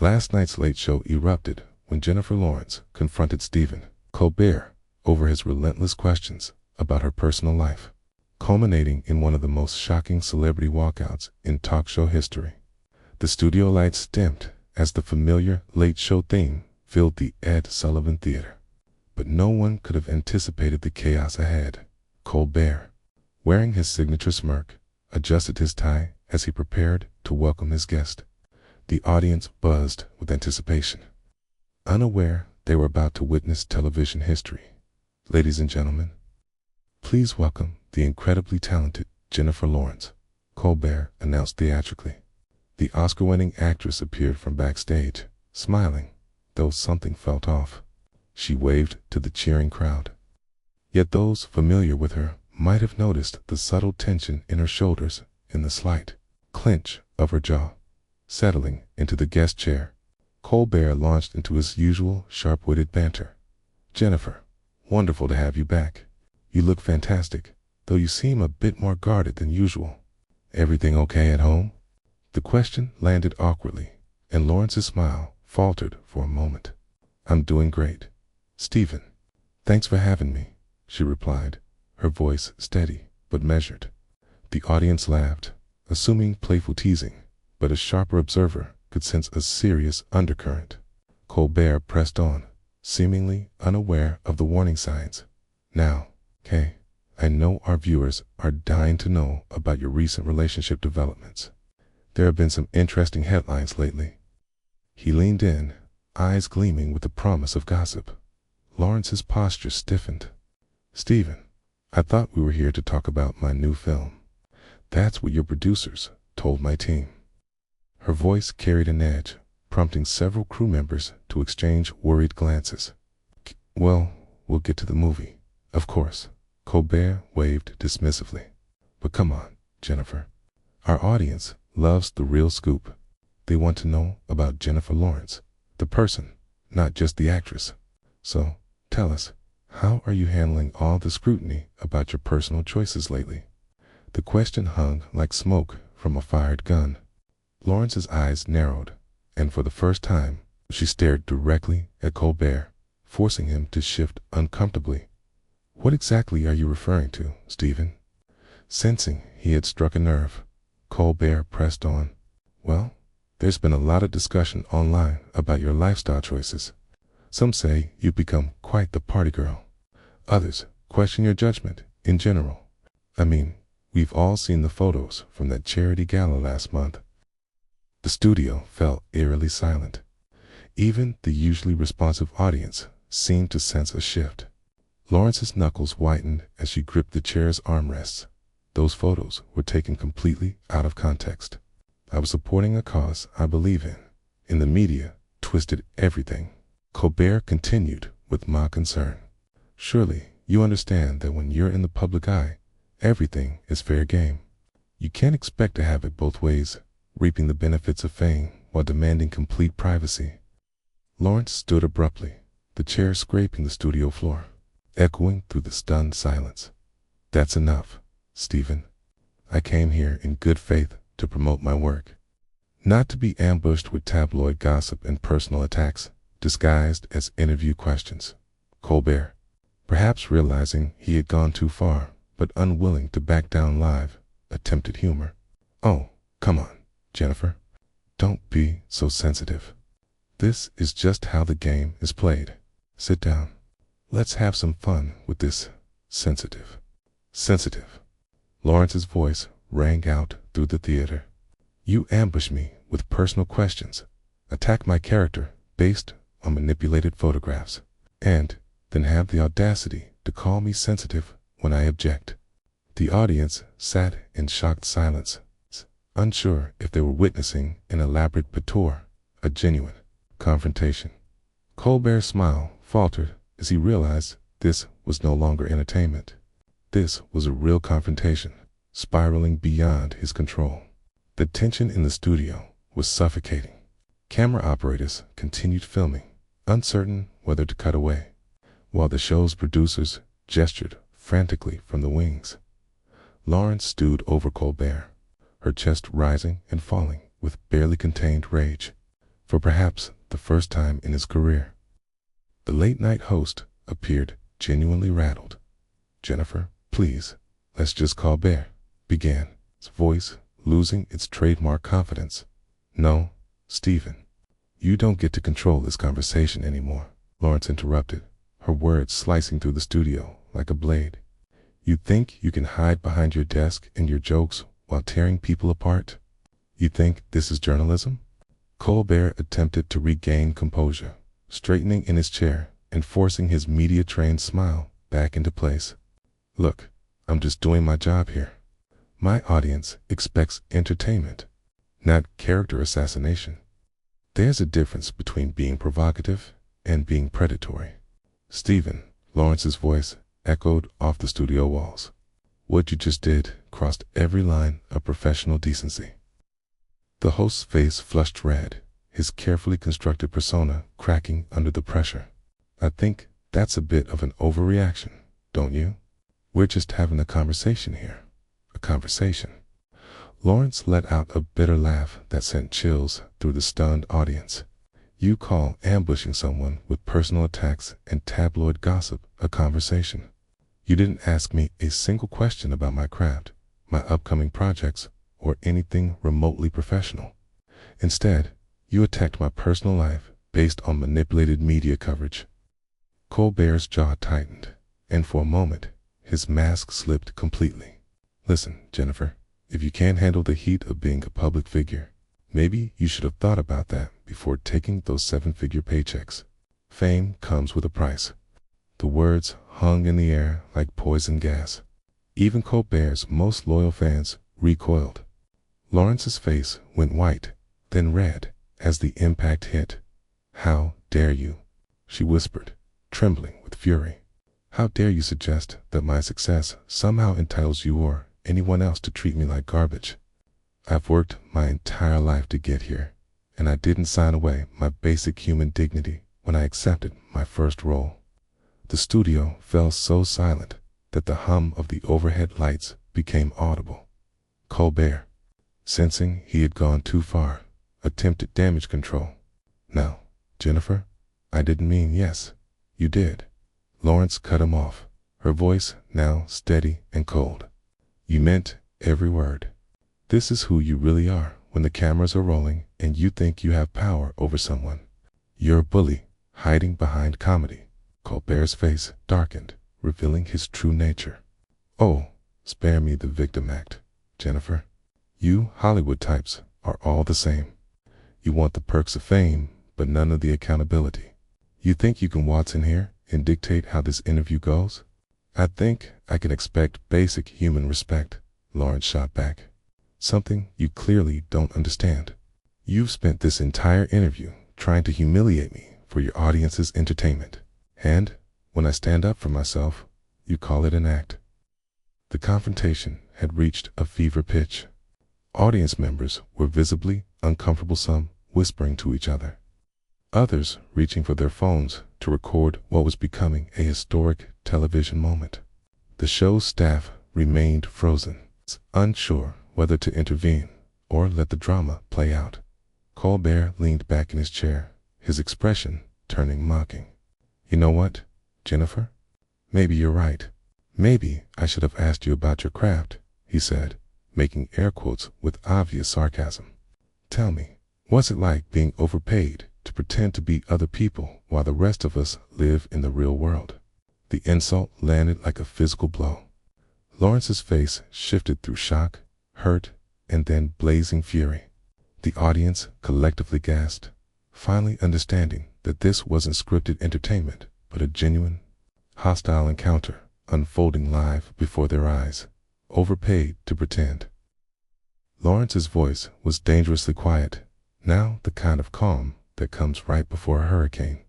Last night's late show erupted when Jennifer Lawrence confronted Stephen Colbert over his relentless questions about her personal life, culminating in one of the most shocking celebrity walkouts in talk show history. The studio lights dimmed as the familiar late show theme filled the Ed Sullivan Theater. But no one could have anticipated the chaos ahead. Colbert, wearing his signature smirk, adjusted his tie as he prepared to welcome his guest. The audience buzzed with anticipation, unaware they were about to witness television history. Ladies and gentlemen, please welcome the incredibly talented Jennifer Lawrence, Colbert announced theatrically. The Oscar-winning actress appeared from backstage, smiling, though something felt off. She waved to the cheering crowd. Yet those familiar with her might have noticed the subtle tension in her shoulders and the slight clench of her jaw. Settling into the guest chair, Colbert launched into his usual sharp-witted banter. "Jennifer, wonderful to have you back. You look fantastic, though you seem a bit more guarded than usual. Everything okay at home?" The question landed awkwardly, and Lawrence's smile faltered for a moment. "I'm doing great, Stephen. Thanks for having me," she replied, her voice steady but measured. The audience laughed, assuming playful teasing, but a sharper observer could sense a serious undercurrent. Colbert pressed on, seemingly unaware of the warning signs. "Now, Kay, I know our viewers are dying to know about your recent relationship developments. There have been some interesting headlines lately." He leaned in, eyes gleaming with the promise of gossip. Lawrence's posture stiffened. "Stephen, I thought we were here to talk about my new film. That's what your producers told my team." Her voice carried an edge, prompting several crew members to exchange worried glances. "Well, we'll get to the movie, of course," Colbert waved dismissively. "But come on, Jennifer. Our audience loves the real scoop. They want to know about Jennifer Lawrence, the person, not just the actress. So, tell us, how are you handling all the scrutiny about your personal choices lately?" The question hung like smoke from a fired gun. Lawrence's eyes narrowed, and for the first time, she stared directly at Colbert, forcing him to shift uncomfortably. "What exactly are you referring to, Stephen?" Sensing he had struck a nerve, Colbert pressed on. "Well, there's been a lot of discussion online about your lifestyle choices. Some say you've become quite the party girl. Others question your judgment in general. I mean, we've all seen the photos from that charity gala last month." The studio fell eerily silent. Even the usually responsive audience seemed to sense a shift. Lawrence's knuckles whitened as she gripped the chair's armrests. Those photos were taken completely out of context. "I was supporting a cause I believe in, and the media twisted everything," Colbert continued with mock concern. "Surely you understand that when you're in the public eye, everything is fair game. You can't expect to have it both ways, reaping the benefits of fame while demanding complete privacy." Lawrence stood abruptly, the chair scraping the studio floor, echoing through the stunned silence. "That's enough, Stephen. I came here in good faith to promote my work, not to be ambushed with tabloid gossip and personal attacks disguised as interview questions." Colbert, perhaps realizing he had gone too far but unwilling to back down live, attempted humor. "Oh, come on, Jennifer. Don't be so sensitive. This is just how the game is played. Sit down. Let's have some fun with this sensitive." "Sensitive." Lawrence's voice rang out through the theater. "You ambush me with personal questions, attack my character based on manipulated photographs, and then have the audacity to call me sensitive when I object." The audience sat in shocked silence, unsure if they were witnessing an elaborate patois, a genuine confrontation. Colbert's smile faltered as he realized this was no longer entertainment. This was a real confrontation, spiraling beyond his control. The tension in the studio was suffocating. Camera operators continued filming, uncertain whether to cut away, while the show's producers gestured frantically from the wings. Lawrence stewed over Colbert, her chest rising and falling with barely contained rage. for perhaps the first time in his career. The late-night host appeared genuinely rattled. "Jennifer, please, let's just call Bear," began, his voice losing its trademark confidence. "No, Stephen, you don't get to control this conversation anymore," Lawrence interrupted, her words slicing through the studio like a blade. "You think you can hide behind your desk and your jokes while tearing people apart? You think this is journalism?" Colbert attempted to regain composure, straightening in his chair and forcing his media-trained smile back into place. "Look, I'm just doing my job here. My audience expects entertainment, not character assassination. There's a difference between being provocative and being predatory." "Stephen," Lawrence's voice echoed off the studio walls, "what you just did crossed every line of professional decency." The host's face flushed red, his carefully constructed persona cracking under the pressure. "I think that's a bit of an overreaction, don't you? We're just having a conversation here. A conversation." Lawrence let out a bitter laugh that sent chills through the stunned audience. "You call ambushing someone with personal attacks and tabloid gossip a conversation? You didn't ask me a single question about my craft, my upcoming projects, or anything remotely professional. Instead, you attacked my personal life based on manipulated media coverage." Colbert's jaw tightened, and for a moment, his mask slipped completely. "Listen, Jennifer, if you can't handle the heat of being a public figure, maybe you should have thought about that before taking those 7-figure paychecks. Fame comes with a price." The words hung in the air like poison gas. Even Colbert's most loyal fans recoiled. Lawrence's face went white, then red, as the impact hit. "How dare you?" she whispered, trembling with fury. "How dare you suggest that my success somehow entitles you or anyone else to treat me like garbage? I've worked my entire life to get here, and I didn't sign away my basic human dignity when I accepted my first role." The studio fell so silent that the hum of the overhead lights became audible. Colbert, sensing he had gone too far, attempted damage control. "Now, Jennifer, I didn't mean yes, you did." Lawrence cut him off, her voice now steady and cold. "You meant every word. This is who you really are when the cameras are rolling and you think you have power over someone. You're a bully hiding behind comedy." Colbert's face darkened, revealing his true nature. "Oh, spare me the victim act, Jennifer. You Hollywood types are all the same. You want the perks of fame, but none of the accountability. You think you can waltz in here and dictate how this interview goes? I think I can expect basic human respect," Lawrence shot back. "Something you clearly don't understand. You've spent this entire interview trying to humiliate me for your audience's entertainment. And when I stand up for myself, you call it an act." The confrontation had reached a fever pitch. Audience members were visibly uncomfortable, some whispering to each other, others reaching for their phones to record what was becoming a historic television moment. The show's staff remained frozen, unsure whether to intervene or let the drama play out. Colbert leaned back in his chair, his expression turning mocking. "You know what, Jennifer? Maybe you're right. Maybe I should have asked you about your craft," he said, making air quotes with obvious sarcasm. "Tell me, what's it like being overpaid to pretend to be other people while the rest of us live in the real world?" The insult landed like a physical blow. Lawrence's face shifted through shock, hurt, and then blazing fury. The audience collectively gasped, finally understanding that this wasn't scripted entertainment, but a genuine, hostile encounter unfolding live before their eyes, overpaid to pretend. Lawrence's voice was dangerously quiet, now the kind of calm that comes right before a hurricane.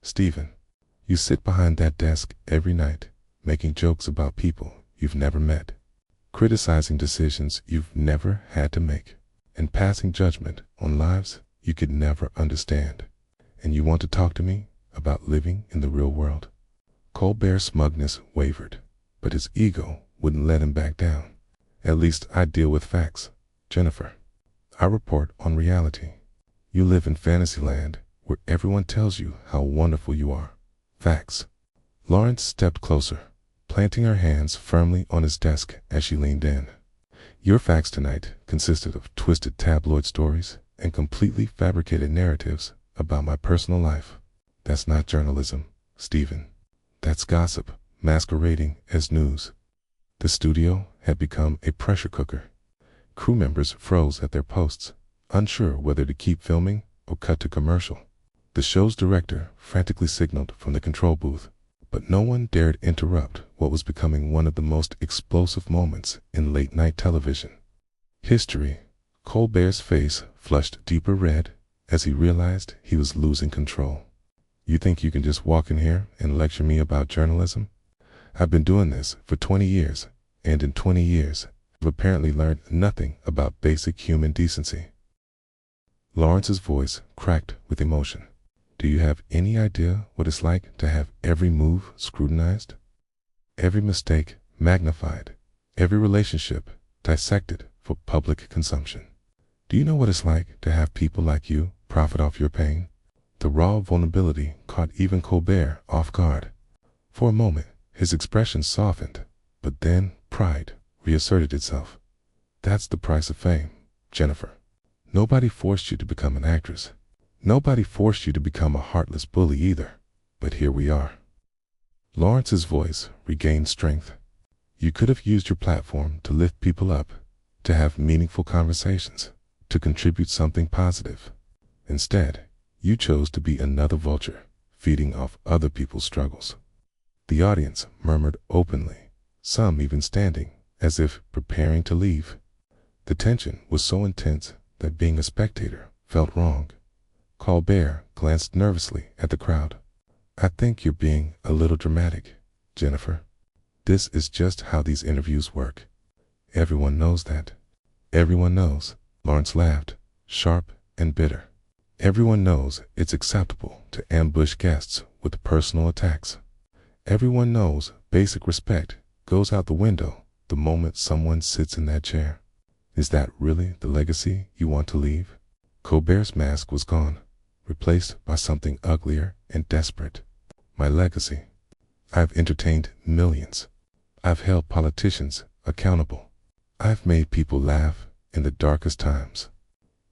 "Stephen, you sit behind that desk every night, making jokes about people you've never met, criticizing decisions you've never had to make, and passing judgment on lives you could never understand. And you want to talk to me about living in the real world?" Colbert's smugness wavered, but his ego wouldn't let him back down. "At least I deal with facts, Jennifer. I report on reality. You live in Fantasyland, where everyone tells you how wonderful you are. Facts. Lawrence stepped closer, planting her hands firmly on his desk as she leaned in. Your facts tonight consisted of twisted tabloid stories and completely fabricated narratives about my personal life. That's not journalism, Stephen. That's gossip, masquerading as news. The studio had become a pressure cooker. Crew members froze at their posts, unsure whether to keep filming or cut to commercial. The show's director frantically signaled from the control booth, but no one dared interrupt what was becoming one of the most explosive moments in late-night television. History. Colbert's face flushed deeper red as he realized he was losing control. You think you can just walk in here and lecture me about journalism? I've been doing this for 20 years, and in 20 years, I've apparently learned nothing about basic human decency. Lawrence's voice cracked with emotion. Do you have any idea what it's like to have every move scrutinized? Every mistake magnified, every relationship dissected for public consumption. Do you know what it's like to have people like you profit off your pain? The raw vulnerability caught even Colbert off guard. For a moment, his expression softened, but then pride reasserted itself. That's the price of fame, Jennifer. Nobody forced you to become an actress. Nobody forced you to become a heartless bully either, but here we are. Lawrence's voice regained strength. You could have used your platform to lift people up, to have meaningful conversations, to contribute something positive. Instead, you chose to be another vulture, feeding off other people's struggles. The audience murmured openly, some even standing, as if preparing to leave. The tension was so intense that being a spectator felt wrong. Colbert glanced nervously at the crowd. I think you're being a little dramatic, Jennifer. This is just how these interviews work. Everyone knows that. Everyone knows. Lawrence laughed, sharp and bitter. Everyone knows it's acceptable to ambush guests with personal attacks. Everyone knows basic respect goes out the window the moment someone sits in that chair. Is that really the legacy you want to leave? Colbert's mask was gone, replaced by something uglier and desperate. My legacy. I've entertained millions. I've held politicians accountable. I've made people laugh in the darkest times.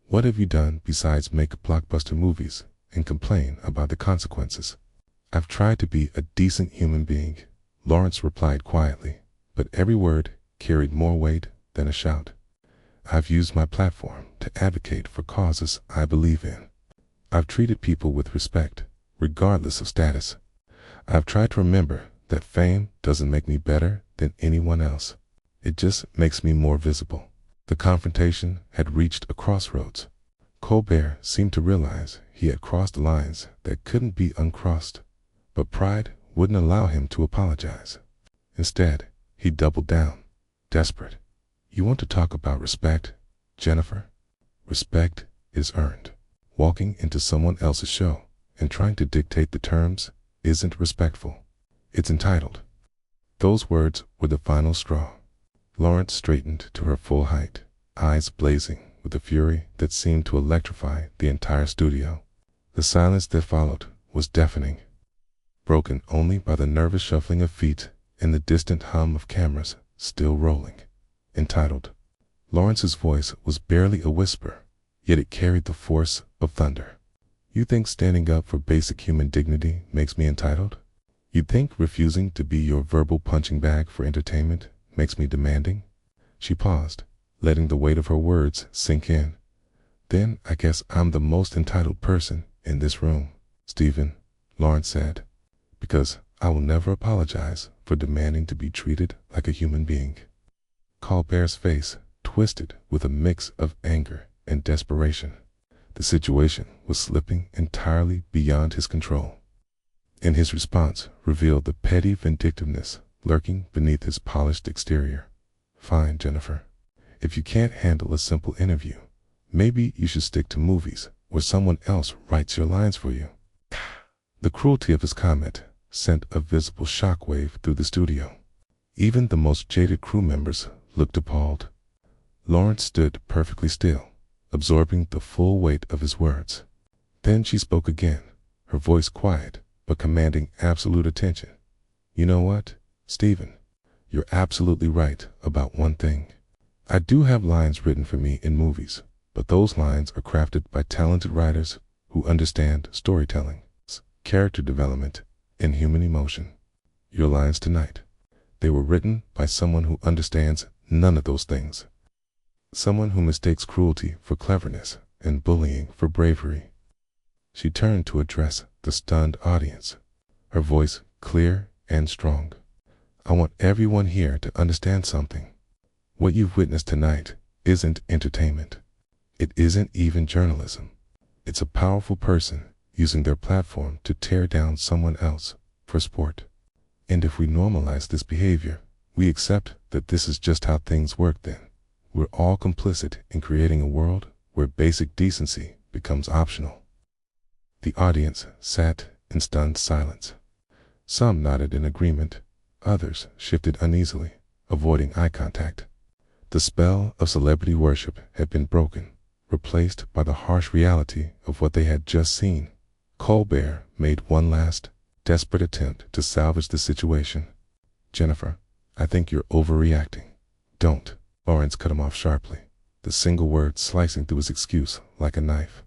What have you done besides make blockbuster movies and complain about the consequences? I've tried to be a decent human being, Lawrence replied quietly, but every word carried more weight than a shout. I've used my platform to advocate for causes I believe in. I've treated people with respect, regardless of status. I've tried to remember that fame doesn't make me better than anyone else. It just makes me more visible. The confrontation had reached a crossroads. Colbert seemed to realize he had crossed lines that couldn't be uncrossed, but pride wouldn't allow him to apologize. Instead, he doubled down, desperate. You want to talk about respect, Jennifer? Respect is earned. Walking into someone else's show and trying to dictate the terms isn't respectful. It's entitled. Those words were the final straw. Lawrence straightened to her full height, eyes blazing with a fury that seemed to electrify the entire studio. The silence that followed was deafening, broken only by the nervous shuffling of feet and the distant hum of cameras still rolling. Entitled. Lawrence's voice was barely a whisper, yet it carried the force of thunder. You think standing up for basic human dignity makes me entitled? You think refusing to be your verbal punching bag for entertainment makes me demanding? She paused, letting the weight of her words sink in. Then I guess I'm the most entitled person in this room, Stephen, Lawrence said, because I will never apologize for demanding to be treated like a human being. Colbert's face twisted with a mix of anger and desperation. The situation was slipping entirely beyond his control, and his response revealed the petty vindictiveness lurking beneath his polished exterior. Fine, Jennifer. If you can't handle a simple interview, maybe you should stick to movies where someone else writes your lines for you. The cruelty of his comment sent a visible shockwave through the studio. Even the most jaded crew members looked appalled. Lawrence stood perfectly still, absorbing the full weight of his words. Then she spoke again, her voice quiet but commanding absolute attention. You know what, Stephen? You're absolutely right about one thing. I do have lines written for me in movies, but those lines are crafted by talented writers who understand storytelling, character development, and human emotion. Your lines tonight, they were written by someone who understands none of those things. Someone who mistakes cruelty for cleverness and bullying for bravery. She turned to address the stunned audience, her voice clear and strong. I want everyone here to understand something. What you've witnessed tonight isn't entertainment. It isn't even journalism. It's a powerful person using their platform to tear down someone else for sport. And if we normalize this behavior, we accept that this is just how things work, then we're all complicit in creating a world where basic decency becomes optional. The audience sat in stunned silence. Some nodded in agreement, others shifted uneasily, avoiding eye contact. The spell of celebrity worship had been broken, replaced by the harsh reality of what they had just seen. Colbert made one last, desperate attempt to salvage the situation. Jennifer, I think you're overreacting. Don't. Lawrence cut him off sharply, the single word slicing through his excuse like a knife.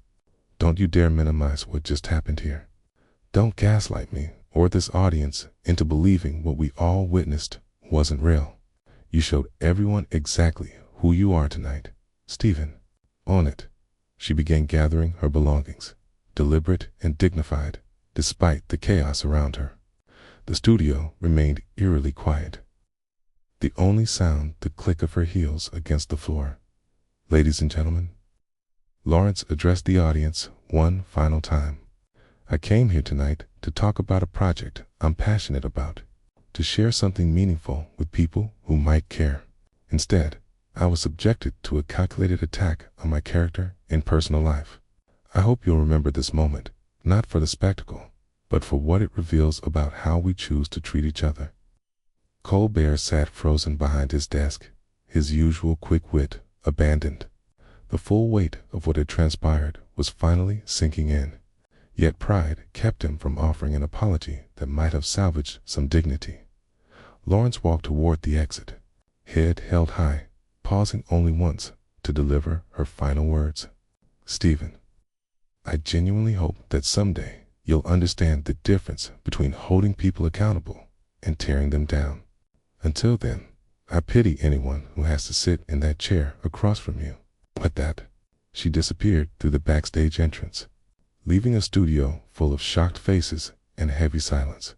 Don't you dare minimize what just happened here. Don't gaslight me or this audience into believing what we all witnessed wasn't real. You showed everyone exactly who you are tonight, Stephen. Own it. She began gathering her belongings, deliberate and dignified, despite the chaos around her. The studio remained eerily quiet. The only sound the click of her heels against the floor. Ladies and gentlemen, Lawrence addressed the audience one final time. I came here tonight to talk about a project I'm passionate about, to share something meaningful with people who might care. Instead, I was subjected to a calculated attack on my character and personal life. I hope you'll remember this moment, not for the spectacle, but for what it reveals about how we choose to treat each other. Colbert sat frozen behind his desk, his usual quick wit abandoned. The full weight of what had transpired was finally sinking in, yet pride kept him from offering an apology that might have salvaged some dignity. Lawrence walked toward the exit, head held high, pausing only once to deliver her final words. Stephen, I genuinely hope that someday you'll understand the difference between holding people accountable and tearing them down. Until then, I pity anyone who has to sit in that chair across from you. With that, she disappeared through the backstage entrance, leaving a studio full of shocked faces and heavy silence.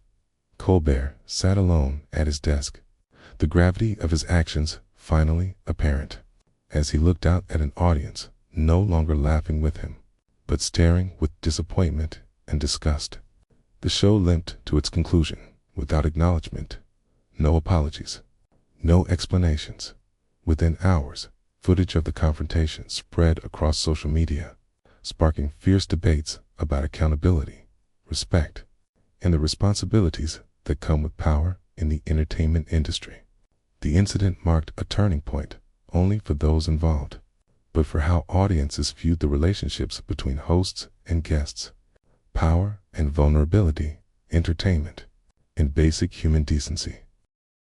Colbert sat alone at his desk, the gravity of his actions finally apparent, as he looked out at an audience no longer laughing with him, but staring with disappointment and disgust. The show limped to its conclusion without acknowledgement, no apologies, no explanations. Within hours, footage of the confrontation spread across social media, sparking fierce debates about accountability, respect, and the responsibilities that come with power in the entertainment industry. The incident marked a turning point only for those involved, but for how audiences viewed the relationships between hosts and guests, power and vulnerability, entertainment, and basic human decency.